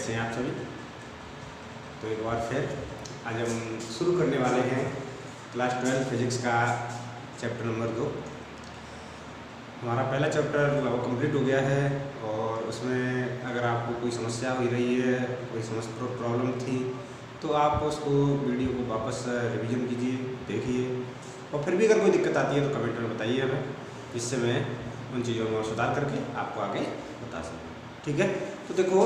कैसे हैं आप सभी। तो एक बार फिर आज हम शुरू करने वाले हैं क्लास 12 फिजिक्स का चैप्टर नंबर 2। हमारा पहला चैप्टर लगभग कंप्लीट हो गया है और उसमें अगर आपको कोई समस्या हो रही है, कोई प्रॉब्लम थी, तो आप उसको वीडियो को वापस रिवीजन कीजिए, देखिए, और फिर भी अगर कोई दिक्कत आती है तो कमेंट में बताइए हमें, जिससे मैं उन चीज़ों में सुधार करके आपको आगे बता सकूँ। ठीक है, तो देखो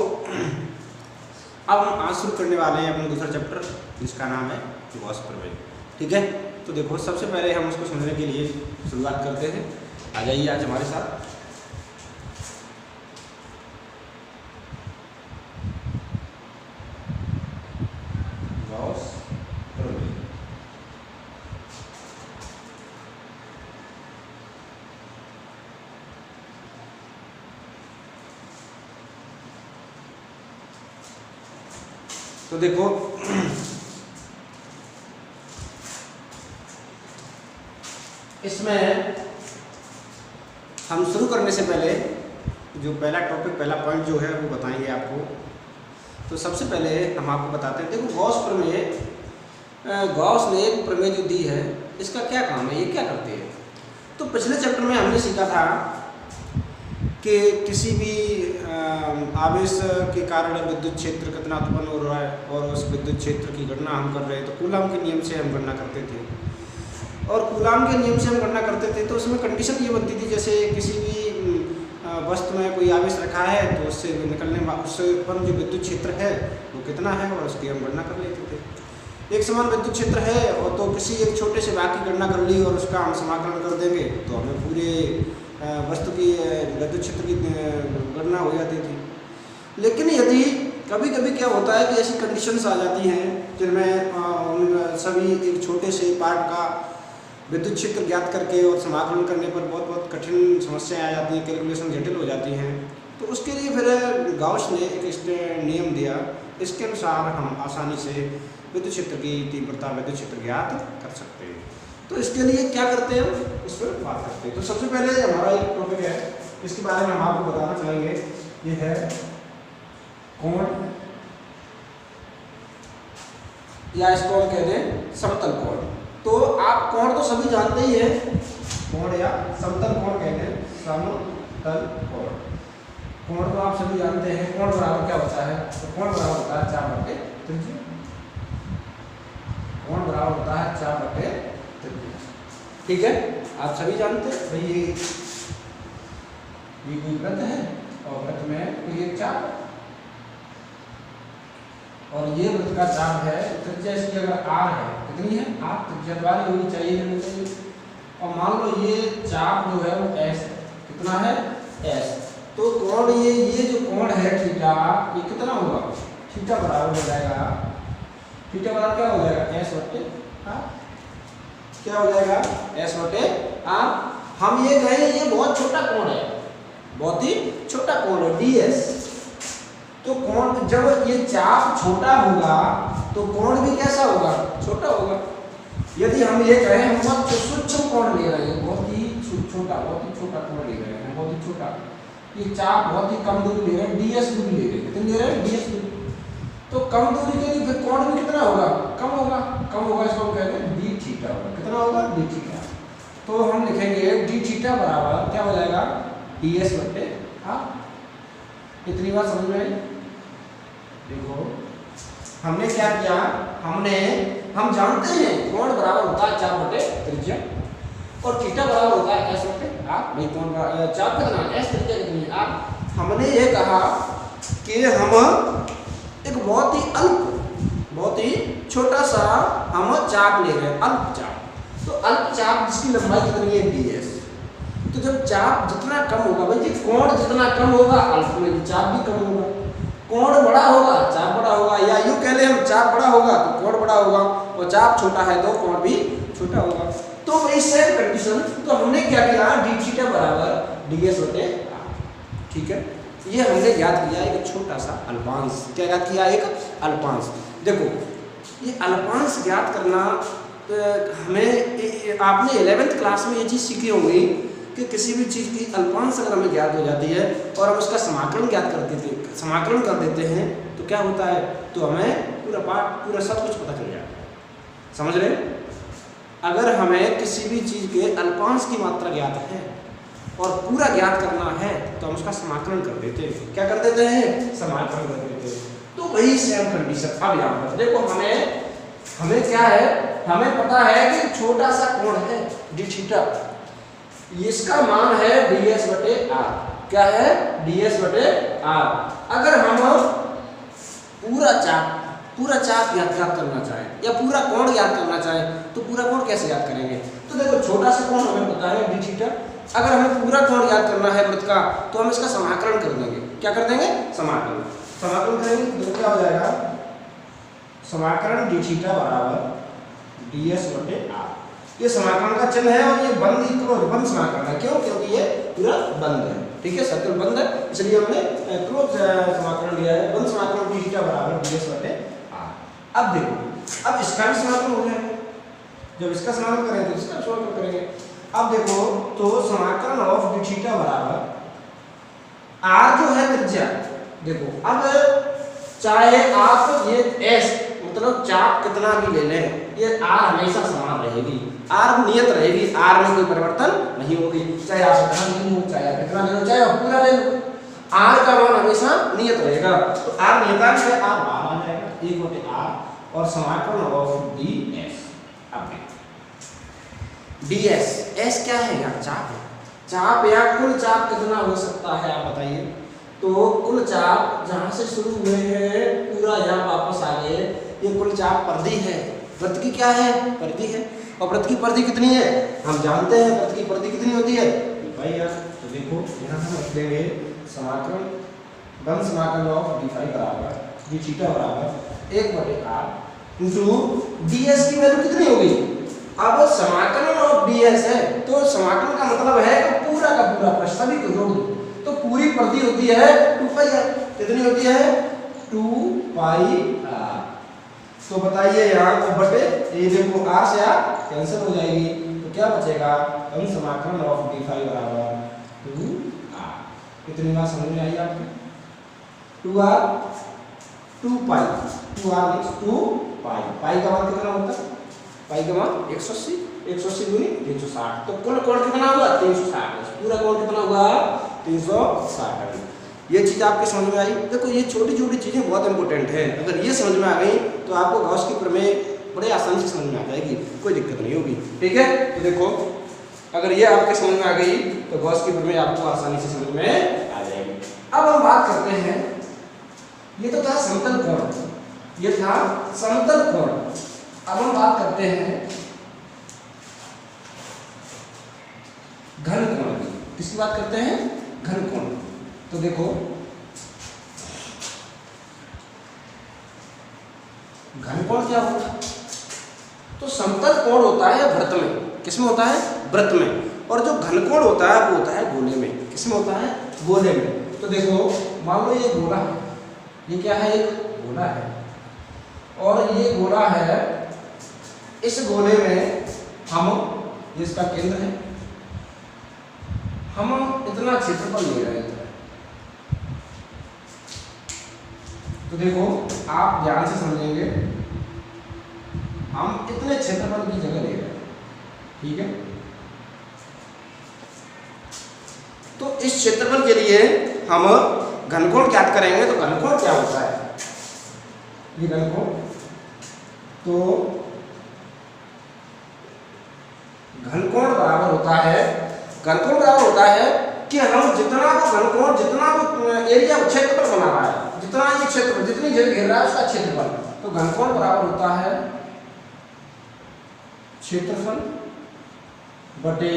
अब हम आज शुरू करने वाले हैं अपना दूसरा चैप्टर, जिसका नाम है गॉस प्रमेय। ठीक है, तो देखो सबसे पहले हम उसको समझने के लिए शुरुआत करते हैं। आ जाइए आज हमारे साथ। गॉस प्रमेय। तो देखो इसमें हम शुरू करने से पहले जो पहला टॉपिक, पहला पॉइंट जो है वो बताएंगे आपको। तो सबसे पहले हम आपको बताते हैं, देखो गॉस प्रमेय, गॉस ने एक प्रमेय जो दी है, इसका क्या काम है, ये क्या करती है। तो पिछले चैप्टर में हमने सीखा था कि किसी भी आवेश के कारण विद्युत क्षेत्र कितना उत्पन्न हो रहा है और उस विद्युत क्षेत्र की गणना हम कर रहे हैं, तो कूलाम के नियम से हम गणना करते थे। और कूलाम के नियम से हम गणना करते थे तो उसमें कंडीशन ये बनती थी, जैसे किसी भी वस्तु में कोई आवेश रखा है तो उससे निकलने उससे उत्पन्न जो विद्युत क्षेत्र है वो कितना है और उसकी हम गणना कर लेते थे। एक समान विद्युत क्षेत्र है और तो किसी एक छोटे से भाग की गणना कर ली और उसका हम समाकलन कर देंगे तो हमें पूरे वस्तु की विद्युत क्षेत्र की गणना हो जाती थी। लेकिन यदि कभी कभी क्या होता है कि ऐसी कंडीशंस आ जाती हैं जिनमें सभी एक छोटे से पार्ट का विद्युत क्षेत्र ज्ञात करके और समाकलन करने पर बहुत कठिन समस्याएं आ जाती हैं, कैलकुलेशन जटिल हो जाती हैं। तो उसके लिए फिर गॉस ने एक नियम दिया, इसके अनुसार हम आसानी से विद्युत क्षेत्र की तीव्रता, विद्युत क्षेत्र ज्ञात कर सकते हैं। तो इसके लिए क्या करते हैं, इस पर बात करते हैं। तो सबसे पहले हमारा एक टॉपिक है, इसके बारे में हम आपको बताना चाहेंगे, ये है कोण, या इसको हम कहते हैं समतल कोण। तो आप कोण तो सभी जानते ही हैं, कोण या समतल कोण कहते हैं, समतल कोण। कोण तो आप सभी जानते हैं, कोण बराबर क्या होता है, तो कोण बराबर होता है 4/3। कोण बराबर होता है 4/3। ठीक है, आप सभी जानते हैं भाई ये कोई वृत्त है और वृत्त में कोई एक चाप और ये वृत्त का चाप है, त्रिज्या इसकी अगर r है, कितनी है, r त्रिज्या द्वारा होनी चाहिए। और मान लो ये चाप जो है वो s है, कितना है, s। तो कोण ये जो कोण है थीटा, ये कितना होगा, थीटा बराबर हो जाएगा, थीटा बराबर क्या हो जाएगा, s/r। क्या हो जाएगा, s/r। हम ये कहें ये बहुत छोटा कोण है, बहुत ही छोटा कोण है, ds। तो कोण, जब ये चाप छोटा होगा तो कोण भी कैसा होगा, छोटा होगा। यदि हम ये कहें हम बहुत सूक्ष्म कोण ले रहे हैं, बहुत ही छोटा कोण ले रहे हैं, बहुत ही छोटा, ये चाप बहुत ही कम दूरी ले रहे हैं, ds दूरी ले रहे हैं, कितनी ले रहे हैं, ds दूरी। तो कम दूरी के लिए फिर कोण भी कितना होगा, कम होगा, इसको हम कहते हैं d थीटा होगा, कितना होगा, d थीटा। तो हम लिखेंगे d थीटा बराबर क्या हो जाएगा, ds/r। इतनी बात समझ में आई। देखो हमने क्या किया, हम जानते हैं कोण बराबर होता है 4/3 और थीटा बराबर होता है s/r। भाई कोण चाप कितना, s त्रिज्या कितनी है, r। हमने ये कहा कि हम एक बहुत ही छोटा सा हम चाप ले रहे हैं, अल्प चाप। तो अल्प चाप जिसकी लंबाई कितनी है, ds। तो जब चाप जितना कम होगा, भाई जी कोण जितना कम होगा अल्प में चाप भी कम होगा, कोण बड़ा होगा चाप बड़ा होगा, या यूं कह ले हम चाप बड़ा होगा तो कोण बड़ा होगा, और चाप छोटा है तो कोण भी छोटा होगा। तो वही सेम कंडीशन, तो हमने क्या किया, d थीटा बराबर ds/r। ठीक है, ये हमने ज्ञात किया एक छोटा सा अल्पांश। क्या ज्ञात किया, एक अल्पांश। देखो ये अल्पांश ज्ञात करना हमें, आपने 11th क्लास में ये चीज़ सीखी होगी कि किसी भी चीज़ की अल्पांश अगर हमें ज्ञात हो जाती है और हम उसका समाकलन ज्ञात कर देते हैं तो क्या होता है, तो हमें पूरा पाठ पूरा सब कुछ पता चल जाता है। समझ रहे? अगर हमें किसी भी चीज़ के अल्पांश की मात्रा ज्ञात है और पूरा ज्ञात करना है तो हम उसका समाकलन कर देते हैं। क्या कर देते हैं? समाकलन कर देते हैं। तो वही सेम कंडीशन अब यहाँ पर देखो, हमें क्या है, हमें पता है कि छोटा सा कोण है डी थीटा, इसका मान है ds बटे r। क्या है? ds बटे r। अगर हम पूरा चाप याद करना चाहें या पूरा कोण याद करना चाहें तो पूरा कोण कैसे याद करेंगे? तो देखो छोटा सा कोण हमें पता है डी थीटा, अगर हमें पूरा कोण याद करना है वृत्त का तो हम इसका समाकलन कर देंगे। क्या कर देंगे? समाकलन करेंगे तो क्या हो जाएगा, समाकलन डी थीटा बराबर ds बटे r। ये समाकलन का चिन्ह है और ये बंद समाकलन है। क्यों? क्योंकि ये पूरा बंद है। ठीक है, सर्कल बंद है इसलिए हमने क्लोज समाकलन लिया है। बंद समाकलन डी थीटा बराबर ds बटे r। अब देखो, अब इसका भी समाकलन हो जाएगा। जब इसका समाकलन करेंगे तो इसका समाकलन करेंगे। अब देखो तो समाकलन ऑफ डी थीटा बराबर r जो है त्रिज्या, देखो अब चाहे आप ये s मतलब चाप कितना भी ले लें, ये r हमेशा समान रहेगी, r नियत रहेगी, r में कोई परिवर्तन नहीं होगी। चाहे आप इतना ले लो, चाहे आप इतना ले लो, चाहे आप पूरा ले लो, r का मान हमेशा नियत रहेगा। तो r नियतांक है, r बाहर आ जाएगा 1 बटे r और समाकलन ऑफ ds। अब ds s क्या है यार? चाप है। चाप या कुल चाप कितना हो सकता है आप बताइए? तो कुल चाप जहां से शुरू हुए हैं पूरा यहाँ वापस आ गए, ये कुल चाप परिधि है। वृत्त की क्या है? परिधि है। और वृत्त की परिधि कितनी है? हम जानते हैं वृत्त की परिधि कितनी होती है भाई यार। तो देखो यहाँ हम रख देंगे समाकलन बंद समाकलन ऑफ डी फाई बराबर डी थीटा बराबर 1 बटे r इंटू ds की वैल्यू कितनी होगी? अब समाकलन ऑफ ds है तो समाकलन का मतलब है कि पूरा का पूरा पृष्ठ सभी को जोड़ दो तो पूरी परिधि होती है 2 पाई r। कितनी होती है? 2 पाई r। तो बताइए यहाँ को बटे ये देखो r से r कैंसिल हो जाएगी तो क्या बचेगा? अंश समाकलन ऑफ डी फाई बराबर 2r। कितनी बात समझ में आई आपको? 2r 2 पाई 2r मींस 2 पाई। पाई का मान कितना होता है? पाई का मान 180 गुनी 360। तो कुल कोण कितना हुआ? 360। पूरा कोण कितना हुआ? 360। ये चीज आपके समझ में आई? देखो ये छोटी छोटी चीजें बहुत इंपॉर्टेंट है। अगर ये समझ में आ गई तो आपको गॉस की प्रमेय बड़े आसानी से समझ में आ जाएगी, कोई दिक्कत नहीं होगी। ठीक है, तो देखो अगर ये आपके समझ में आ गई तो गॉस की प्रमेय आपको आसानी से समझ में आ जाएगी। अब हम बात करते हैं, ये तो था समतल कोण, ये था समतल कोण। अब हम बात करते हैं घन कोण की। किसकी बात करते हैं? घन कोण। तो देखो घन कोण क्या होता है? तो समतल कोण होता है वृत्त में। किसमें होता है? वृत्त में। और जो घन कोण होता है वो होता है गोले में। किसमें होता है? गोले में। तो देखो मान लो ये गोला है, ये क्या है? एक गोला है और ये गोला है। इस गोले में हम, ये इसका केंद्र है, हम इतना क्षेत्रफल ले रहे हैं। तो देखो आप ध्यान से समझेंगे, हम इतने क्षेत्रफल की जगह ले रहे हैं। ठीक है, तो इस क्षेत्रफल के लिए हम घनकोण ज्ञात करेंगे। तो घनकोण क्या होता है? ये घनकोण, तो घनकोण बराबर होता है, घनकोण बराबर होता है कि हम जितना वो घनकोण, जितना वो एरिया क्षेत्रफल बना रहा है, जितना ये क्षेत्र, जितनी जगह घेर रहा है उसका क्षेत्रफल। तो घनकोण बराबर होता है क्षेत्रफल बटे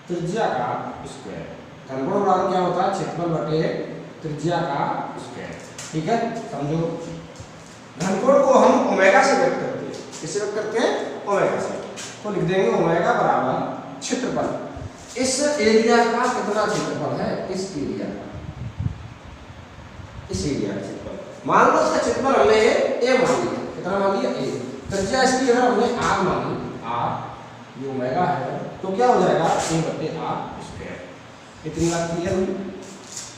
त्रिज्या का स्क्वायर। घनकोण बराबर क्या होता है? क्षेत्रफल बटे त्रिज्या का स्क्वायर। ठीक है, समझो। घनकोण को हम ओमेगा से व्यक्त करते हैं। किससे व्यक्त करते हैं? ओमेगा से। तो लिख देंगे ओमेगा बराबर क्षेत्रफल। इस एरिया का कितना क्षेत्रफल है? इस एरिया का, इस एरिया का क्षेत्रफल। मान लो इसका क्षेत्रफल हमने ए मान लिया। कितना मान लिया? ए। त्रिज्या इसकी अगर हमने r मानी, r ये ओमेगा है, तो क्या हो जाएगा ए बटे आर स्क्वायर। इतनी बात क्लियर हुई।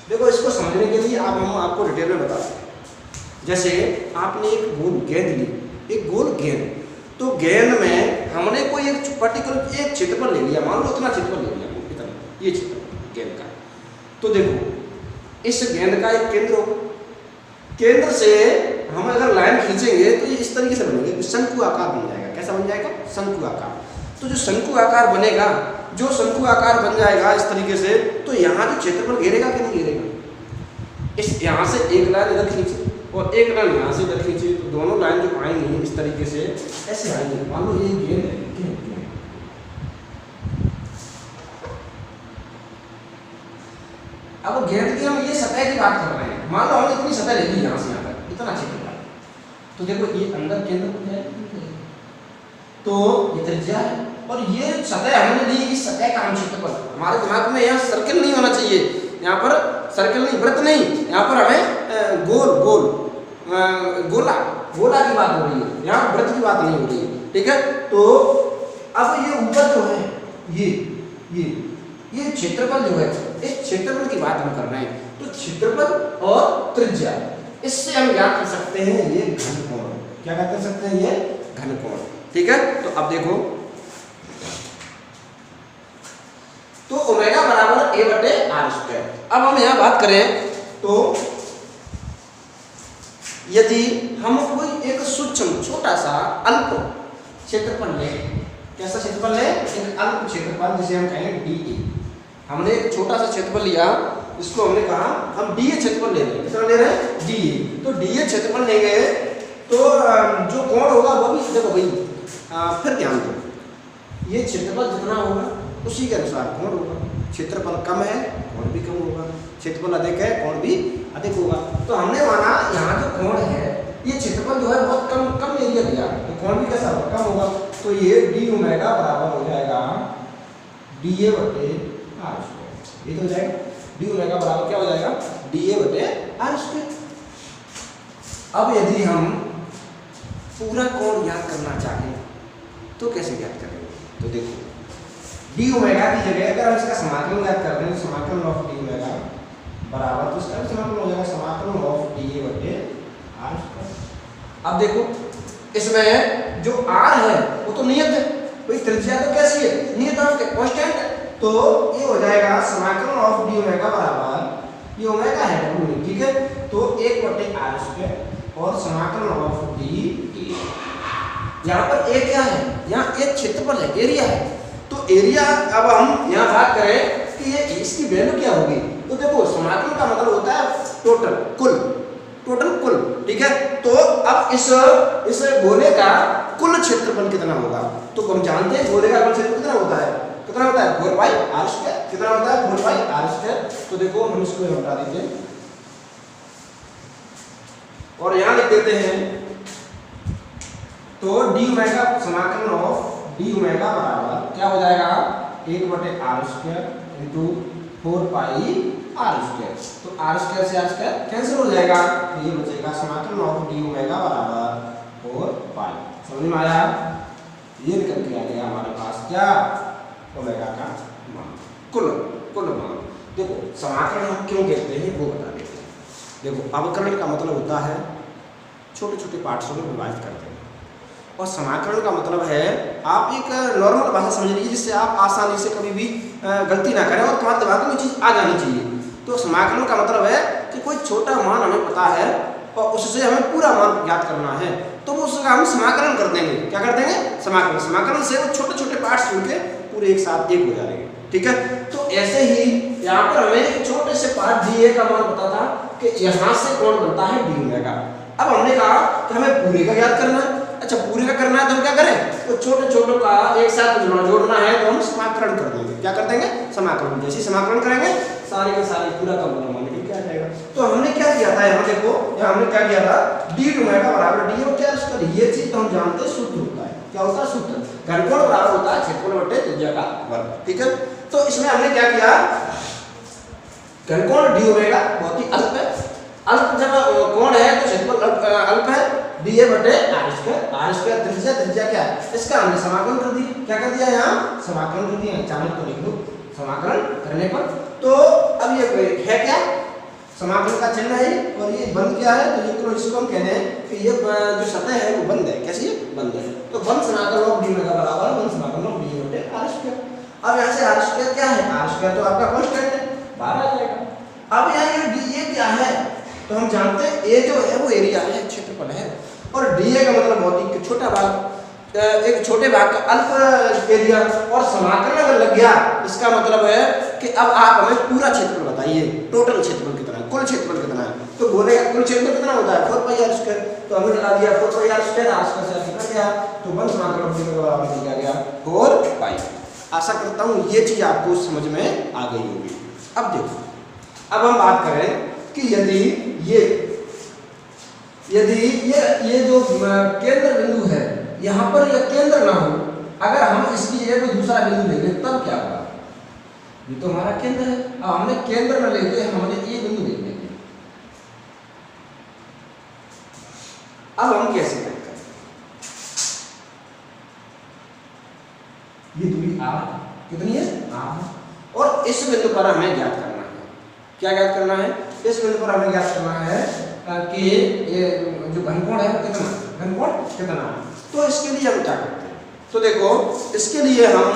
देखो इसको समझने के लिए आप हम आपको डिटेल में बताते हैं। जैसे आपने एक गोल गेंद ली, एक गोल गेंद, तो गेंद में हमने कोई एक पर्टिकुलर एक क्षेत्रफल ले लिया, मान लो इतना क्षेत्रफल ले लिया, इतना ये क्षेत्रफल गेंद का। तो देखो इस गेंद का एक केंद्र होगा, केंद्र से हम अगर लाइन खींचेंगे तो ये इस तरीके से बनेंगे, शंकु आकार बन जाएगा। कैसा बन जाएगा? शंकु आकार। तो जो शंकु आकार बनेगा, जो शंकु आकार बन जाएगा इस तरीके से, तो यहाँ जो क्षेत्रफल घेरेगा कि नहीं घेरेगा? इस यहाँ से एक लाइन इधर खींचे और एक लाइन यहाँ से इधर खींचे, तो दोनों लाइन जो आएंगी इस तरीके से ऐसे आएंगे। मान लो ये गेंद है, अब गेंद की हम ये सतह की बात कर रहे हैं। मान लो हमने इतनी सतह ले ली यहाँ से यहाँ तक, इतना क्षेत्रफल, तो देखो ये अंदर केंद्र को है, तो ये त्रिज्या है और ये सतह हमने ली, इस सतह का क्षेत्रफल। हमारे दिमाग में यहाँ सर्कल नहीं होना चाहिए, यहाँ पर सर्कल नहीं, वृत्त नहीं, यहाँ पर हमें गोल गोल गोला गोला की बात हो रही है, यहाँ वृत्त की बात नहीं हो रही है। ठीक है, तो अब ये ऊपर जो है ये क्षेत्रफल जो है, इस क्षेत्रफल की बात हम कर रहे हैं। तो क्षेत्रफल और त्रिज्या, इससे हम ज्ञात कर सकते हैं ये घनकोण। क्या ज्ञात कर सकते हैं? ये घनकोण। ठीक है, तो अब देखो, तो ओमेगा बराबर ए बटे आर स्क्वायर। अब हम यहाँ बात करें तो यदि हम कोई एक सूक्ष्म छोटा सा अल्प क्षेत्रफल लें, कैसा क्षेत्रफल लें? एक अल्प क्षेत्रफल, जिसे हम कहें डी। हमने एक छोटा सा क्षेत्रफल लिया, इसको हमने कहा हम डी क्षेत्रफल ले रहे हैं। कितना ले रहे हैं? डी। तो डी क्षेत्रफल लेंगे तो जो कोण होगा वो भी देखो भाई, फिर ध्यान दो, ये क्षेत्रफल जितना होगा उसी के अनुसार कोण होगा। क्षेत्रफल कम है, कोण भी कम होगा, क्षेत्रफल अधिक है, कोण भी अधिक होगा। तो हमने माना यहाँ जो कोण है, ये क्षेत्रफल जो है बहुत कम एरिया लिया, तो कोण भी कैसा होगा? कम होगा। तो ये डी ओमेगा बराबर हो जाएगा डी ए बटे आर स्क्वायर। ये तो हो जाएगा डी ओमेगा बराबर क्या हो जाएगा? डी ए बटे आर स्क्वायर। अब यदि हम पूरा कोण ज्ञात करना चाहें तो कैसे ज्ञात करेंगे? तो देखो डी ओमेगा की जगह अगर हम इसका समाकलन ज्ञात करते हैं, समाकलन ऑफ डी ओमेगा बराबर, तो इसका समाकलन हो जाएगा समाकलन ऑफ डी ए बटे आर स्क्वायर। अब देखो इसमें जो आर है वो तो नियत है, भाई त्रिज्या तो कैसी है? नियतांक है, कांस्टेंट है। तो ये हो जाएगा समाकलन ऑफ डी ओमेगा बराबर, ये ओमेगा है डब्ल्यू, ठीक है, तो 1 बटे आर स्क्वायर और समाकलन ऑफ डी। यहाँ पर ए क्या है? यहाँ एक क्षेत्रफल है, एरिया है। तो एरिया, अब हम यहाँ बात करें कि ये इसकी वैल्यू क्या होगी, तो देखो समाकलन का मतलब होता है टोटल, कुल, ठीक है। तो अब इस गोले का कुल क्षेत्रफल कितना होगा? तो हम जानते हैं गोले का कुल क्षेत्रफल कितना होता है? 4 पाई आर स्क्वायर। कितना होता है? 4 पाई आर स्क्वायर। तो देखो हम इसको हटा देते हैं और यहाँ लिख देते हैं, तो डी ओमेगा समाकलन ऑफ डी ओमेगा बराबर क्या हो जाएगा? 1 बटे r square into 4 pi r square. तो आर स्क्वायर से आर स्क्वायर कैंसिल हो जाएगा, तो ये बचेगा समाकलन ऑफ डी ओमेगा बराबर 4 पाई। समझ में आया? ये निकल के आ गया हमारे पास क्या? ओमेगा का मान, कुल मान। देखो समाकलन हम क्यों कहते हैं वो बता देते हैं। देखो अवकलन का मतलब होता है छोटे छोटे पार्ट्सों में विभाजित करते हैं, और समाकलन का मतलब है आप एक नॉर्मल भाषा समझ लीजिए जिससे आप आसानी से कभी भी गलती ना करें और तुम्हारे दिमाग में चीज़ आ जानी चाहिए। तो समाकलन का मतलब है कि कोई छोटा मान हमें पता है और उससे हमें पूरा मान ज्ञात करना है, तो वो उसका हम समाकलन कर देंगे। क्या कर देंगे? समाकलन से वो छोटे छोटे पार्ट्स मिलके पूरे एक साथ एक हो जाएंगे। ठीक है, तो ऐसे ही यहाँ पर हमें एक छोटे से पार्ट डी ए का मान पता था कि यहाँ से कौन बनता है डी ओमेगा। अब हमने कहा कि हमें पूरे का ज्ञात करना है। अच्छा, पूरे का करना है तो हम क्या करें? तो छोटे छोटों का एक साथ जोड़ना है तो हम समाकलन कर देंगे। क्या कर देंगे? समाकलन। जैसे समाकलन करेंगे सारे के सारे पूरा का पूरा मान क्या जाएगा। तो हमने क्या किया था यहाँ देखो, यहाँ हमने क्या किया था? डी ओमेगा बराबर डी और क्या इसका ये चीज तो हम जानते हैं सूत्र होता है। क्या होता है सूत्र? घनकोण बराबर होता है क्षेत्रफल बटे त्रिज्या का वर्ग। ठीक है, तो इसमें हमने क्या किया? घनकोण डी ओमेगा बहुत ही अल्प है। अल्प जब कोण है तो क्षेत्रफल अल्प है, डी ए बटे आर स्क्वायर त्रिज्या क्या है इसका हमने समाकलन कर दिया। क्या कर दिया यहाँ समाकलन कर दिया, चालू तो लिख दो समाकलन करने पर। तो अब ये है क्या समाकलन का चिन्ह है और ये बंद क्या है, तो ये इसको हम कहते हैं कि ये जो सतह है वो बंद है। कैसी बंद है, तो बंद समाकलन ऑफ डी ओमेगा बराबर बंद समाकलन ऑफ डी बटे आर स्क्वायर। अब यहाँ से आर स्क्वायर क्या है, आर स्क्वायर तो आपका कांस्टेंट है, बाहर आ जाएगा। अब यहाँ ये डी ए क्या है, तो हम जानते हैं ए जो है वो एरिया है, क्षेत्रफल है, और डी ए का मतलब भौतिक छोटा भाग, एक छोटे भाग का अल्प एरिया। और समाकलन अगर लग गया इसका मतलब है कि अब आप हमें पूरा क्षेत्रफल बताइए, टोटल क्षेत्रफल कितना है, कुल क्षेत्रफल कितना है। तो बोले कुल क्षेत्रफल कितना होता है 4 पाई आर स्क्वायर, तो हमने लगा दिया 4 pi r square, are square से निकल गया, तो बंद समाकलन के बराबर दिया गया 4 पाई। आशा करता हूँ ये चीज आपको समझ में आ गई होगी। अब देखो, अब हम बात करें कि यदि ये जो केंद्र बिंदु है यहाँ पर यह केंद्र ना हो, अगर हम इसकी जगह कोई दूसरा बिंदु ले लें तब क्या होगा, ये तो हमारा केंद्र है। अब हमने केंद्र न लेके हमने ये बिंदु ले लिया, अब हम कैसे करें, ये दूरी r कितनी है r, और इस बिंदु पर हमें ज्ञात करना है, क्या ज्ञात करना है, इस बिंदु पर हमें ज्ञात करना है कि ये जो घनकोण है घनकोण कितना है। तो इसके लिए हम क्या करते हैं, तो देखो इसके लिए हम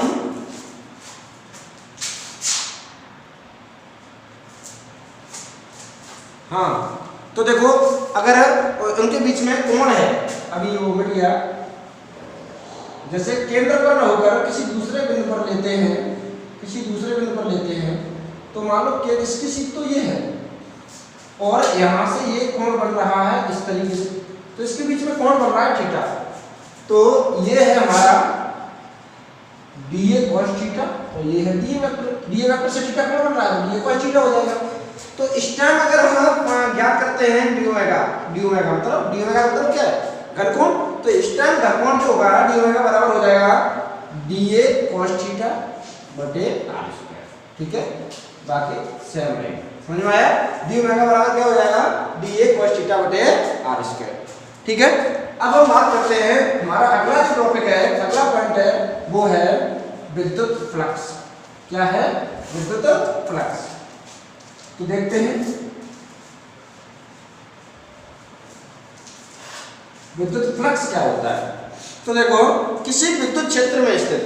तो देखो अगर उनके बीच में कोण है, अभी वो मिट गया, जैसे केंद्र पर न होकर किसी दूसरे बिंदु पर लेते हैं, तो मान लो कि इसकी सीध तो ये है और यहां से ये कोण बन रहा है इस तरीके से, तो इसके बीच में कोण बन रहा है थीटा, तो ये है हमारा डी ए cos थीटा और ये है डी ए वेक्टर से थीटा कोण बन रहा है, डी ए cos थीटा हो जाएगा। तो इस टाइम अगर हम ज्ञात करते हैं डी ओमेगा मतलब क्या है घनकोण, तो इस टाइम घनकोण जो होगा डी ओमेगा बराबर हो जाएगा डी ए cos थीटा बटे आर स्क्वायर। ठीक है, बाकी सेम रहेगा, समझ में आया। डी ओमेगा बराबर क्या हो जाएगा डी ए cos थीटा बटे आर स्क्वायर। ठीक है, अब हम बात करते हैं, हमारा अगला जो टॉपिक है, अगला पॉइंट है वो है विद्युत फ्लक्स। क्या है विद्युत फ्लक्स, तो देखते हैं विद्युत फ्लक्स क्या होता है। तो देखो किसी विद्युत क्षेत्र में स्थित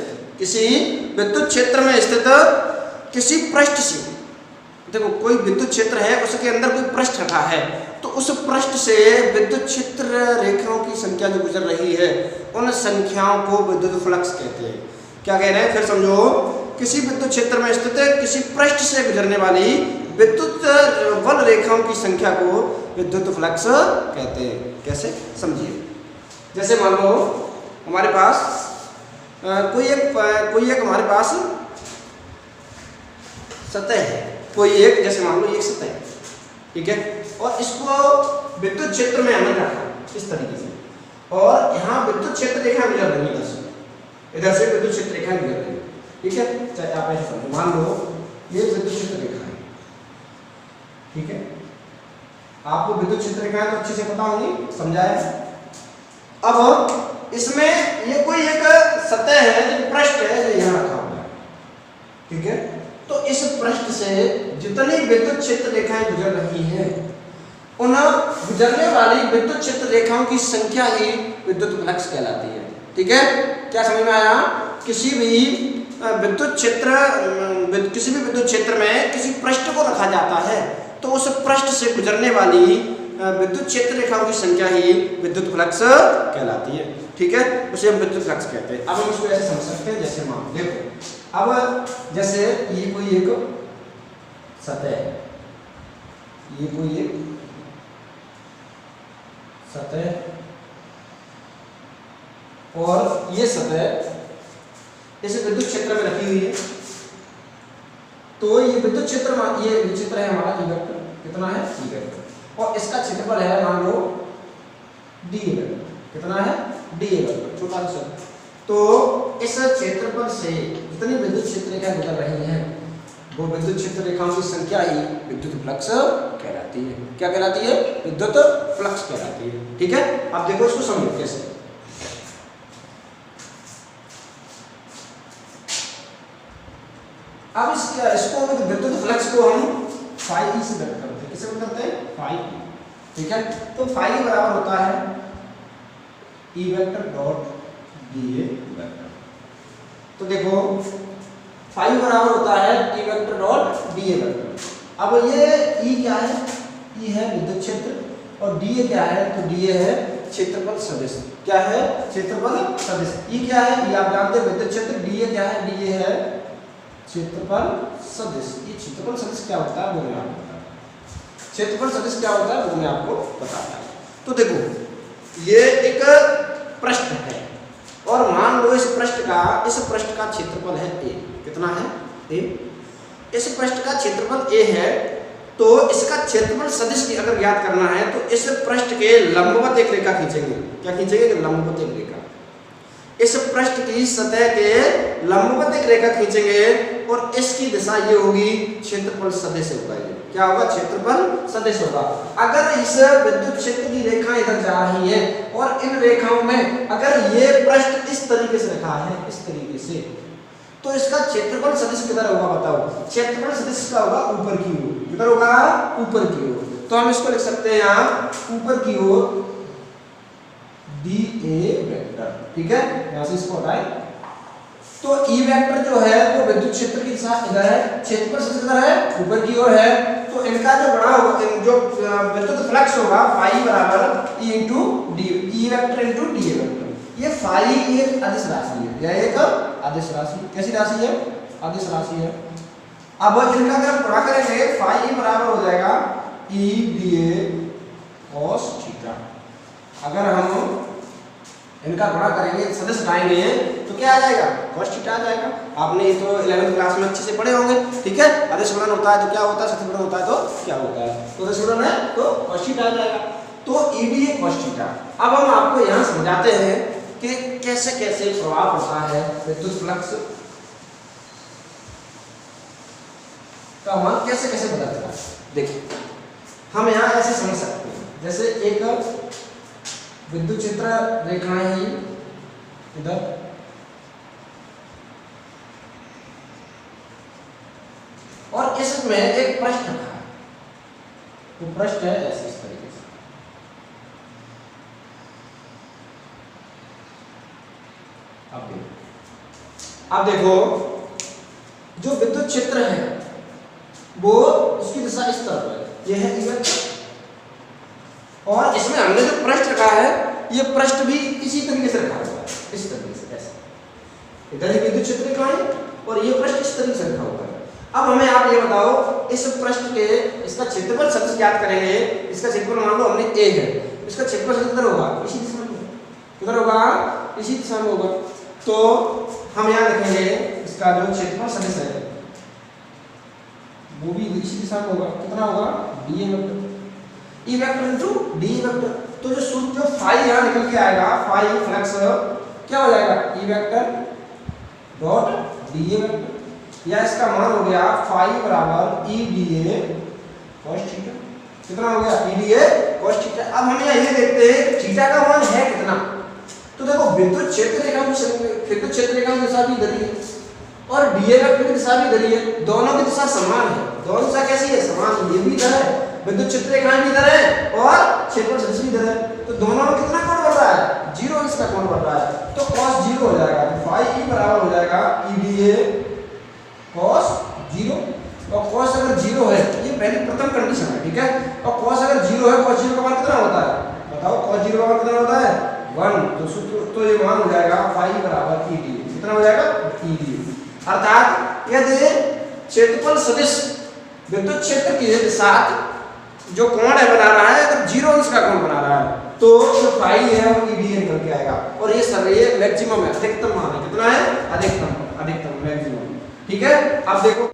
किसी पृष्ठ से, देखो कोई विद्युत क्षेत्र है उसके अंदर कोई पृष्ठ रखा है, तो उस पृष्ठ से विद्युत क्षेत्र रेखाओं की संख्या जो गुजर रही है उन संख्याओं को विद्युत फ्लक्स कहते हैं। क्या कह रहे हैं फिर समझो, किसी विद्युत क्षेत्र में स्थित किसी पृष्ठ से गुजरने वाली विद्युत बल रेखाओं की संख्या को विद्युत फ्लक्स कहते हैं। कैसे समझिए, जैसे मान लो हमारे पास कोई एक हमारे पास सतह है, जैसे मान लो एक सतह है, ठीक है, और इसको विद्युत क्षेत्र में हमने रखा इस तरीके से, और यहाँ विद्युत क्षेत्र रेखा गुजर रही है, इधर से विद्युत क्षेत्र रेखा गुजर रही है। ठीक है, चाहे आप ऐसे समझो, मान लो ये विद्युत क्षेत्र रेखा है, ठीक है, आपको विद्युत क्षेत्र रेखा तो अच्छे से पता होंगी, समझाया। अब इसमें ये कोई एक सतह है जो पृष्ठ है जो यहाँ रखा हुआ है, ठीक है, तो इस पृष्ठ से जितनी विद्युत क्षेत्र रेखाएं गुजर रही हैं उन गुजरने वाली विद्युत क्षेत्र रेखाओं की संख्या ही विद्युत फ्लक्स कहलाती है। ठीक है, क्या समझ में आया। किसी भी विद्युत क्षेत्र में किसी पृष्ठ को रखा जाता है तो उस पृष्ठ से गुजरने वाली विद्युत क्षेत्र रेखाओं की संख्या ही विद्युत फ्लक्स कहलाती है। ठीक है, उसे हम विद्युत फ्लक्स कहते हैं। अब हम इसको ऐसे समझ सकते हैं, जैसे मान देखो, अब जैसे ये कोई एक सतह है, ये कोई एक सतह और ये सतह इस विद्युत क्षेत्र में रखी हुई है, तो ये विद्युत क्षेत्र है हमारा ई वेक्टर, कितना है ई वेक्टर, और इसका क्षेत्रफल है मान लो डी वेक्टर, कितना है डी वेक्टर, छोटा सा। तो इस क्षेत्रफल से जितनी विद्युत क्षेत्र रेखाएं गुजर रही हैं वो विद्युत क्षेत्र रेखाओं की संख्या ही विद्युत फ्लक्स कहलाती है। क्या कहलाती है? विद्युत फ्लक्स कहलाती है। ठीक है, अब देखो इसको समझो कैसे। अब इसको विद्युत फ्लक्स को हम फाई ई से व्यक्त करते हैं। किससे व्यक्त करते हैं? Phi E. ठीक है, तो फाई बराबर होता है E vector dot d A vector. तो देखो फाई बराबर होता है E vector dot d A vector. अब ये ई क्या है? ई है विद्युत क्षेत्र और डी ए क्या है? तो डी ए है क्षेत्रफल सदिश। क्या है? क्षेत्रफल सदिश। ई क्या है? ये आप जानते हैं विद्युत क्षेत्र। डी ए क्या है? डी ए है क्षेत्रफल सदिश। ये क्षेत्रफल सदिश क्या होता है वो मैं आपको बताता हूं। क्षेत्रफल सदिश क्या होता है वो मैं आपको बताता हूं। तो देखो ये एक पृष्ठ है और मान लो इस पृष्ठ का क्षेत्रफल है ए। कितना है? ए। इस पृष्ठ का क्षेत्रफल ए है तो इसका क्षेत्रफल सदिश की अगर ज्ञात करना है तो इस पृष्ठ के लंबवत एक रेखा खींचेंगे। क्या खींचेंगे? लंबवत एक रेखा। इस पृष्ठ की सतह के लंबवत एक रेखा खींचेंगे और इसकी दिशा ये होगी क्षेत्रफल सदिश होगा। ये क्या होगा? क्षेत्रफल सदिश होगा। अगर इस विद्युत क्षेत्र की रेखा इधर जा रही है और इन रेखाओं में अगर ये पृष्ठ इस तरीके से रखा है, इस तरीके से, तो इसका क्षेत्रफल सदिश किधर होगा बताओ? क्षेत्रफल सदिश का होगा ऊपर की ओर। किधर होगा? ऊपर की ओर। तो हम इसको लिख सकते हैं यहाँ ऊपर की ओर डी ए वेक्टर। ठीक है, यहां से इसको हटाएं। तो ई वेक्टर जो है वो विद्युत क्षेत्र की दिशा इधर है, क्षेत्रफल सदिश इधर है, ऊपर की ओर है। तो इनका जो बड़ा होगा, जो विद्युत फ्लक्स होगा फाई बराबर E into D, E vector into D A vector. ये फाई एक अदिश राशि है। यह एक अदिश राशि। कैसी राशि है? अदिश राशि है। अब इनका अगर गुणा करेंगे फाई बराबर हो जाएगा E D A cos theta. अगर हम इनका गुणा करेंगे, सदिश हटाएंगे तो क्या आ जाएगा? cos थीटा आ जाएगा। आपने तो 11वीं क्लास में अच्छे से पढ़े होंगे। ठीक है, अदिश गुणन होता है तो क्या होता है, सदिश गुणन होता है तो क्या होता है? तो अदिश गुणन है तो cos थीटा आ जाएगा। तो E D A cos theta. अब हम आपको यहाँ समझाते हैं कि कैसे कैसे प्रभाव पड़ता है विद्युत फ्लक्स का मान कैसे कैसे बदलता है। देखिए हम यहाँ ऐसे समझ सकते हैं, जैसे एक विद्युत क्षेत्र रेखाएं ही इधर और इसमें एक पृष्ठ रखा है। वो पृष्ठ है ऐसे इस तरीके से। अब देखो जो विद्युत क्षेत्र है वो उसकी दिशा इस तरफ है। ये है ई वेक्टर और इसमें हमने जो पृष्ठ रखा है ये पृष्ठ भी इसी तरीके से रखा हुआ है, इस तरीके से ऐसे। इधर ही विद्युत क्षेत्र रेखा है और ये पृष्ठ इस तरीके से रखा हुआ है। अब हमें आप ये बताओ इस पृष्ठ के इसका क्षेत्रफल सदिश ज्ञात करेंगे। इसका क्षेत्रफल मान लो हमने ए है, इसका क्षेत्रफल सदिश किधर होगा? इसी दिशा में। किधर होगा? इसी दिशा में होगा। तो हम यहाँ देखेंगे इसका जो क्षेत्रफल सदिश है वो भी इसी दिशा में होगा। कितना होगा? D A vector, E vector into D A vector. तो जो सूत्र जो फाई यहाँ निकल के आएगा, फाई फ्लक्स क्या हो जाएगा? ई vector dot d A vector, या इसका मान हो गया फाई बराबर E D A cos theta. कितना हो गया? E D A cos theta. अब हम यहाँ ये देखते हैं थीटा का मान है कितना। तो देखो विद्युत क्षेत्र रेखा की दिशा भी इधर ही है और डी ए वेक्टर की दिशा भी इधर ही है। दोनों की दिशा समान है। दोनों दिशा कैसी है? समान। ये भी इधर है, विद्युत क्षेत्र रेखा भी इधर है और क्षेत्रफल सदिश भी इधर है। तो दोनों में कितना कोण बढ़ रहा है? 0 अंश का कोण बढ़ रहा है। तो cos 0 हो जाएगा। तो फाई ई बराबर हो जाएगा ई डी ए cos 0। और cos अगर 0 है, ये पहली प्रथम कंडीशन है। ठीक है, और cos अगर 0 है, cos 0 का मान कितना होता है बताओ? cos 0 का मान कितना होता है? 1। तो सूत्र तो ये मान हो जाएगा फाई बराबर ई डी ए। कितना हो जाएगा? E D A. अर्थात यदि क्षेत्रफल सदिश विद्युत क्षेत्र के साथ जो कोण है बना रहा है, अगर 0 अंश का कोण बना रहा है तो जो फाई है वो ई डी ए निकल के आएगा। और ये मैक्सिमम है, अधिकतम मान है। कितना है? अधिकतम मैक्सिमम। ठीक है, अब देखो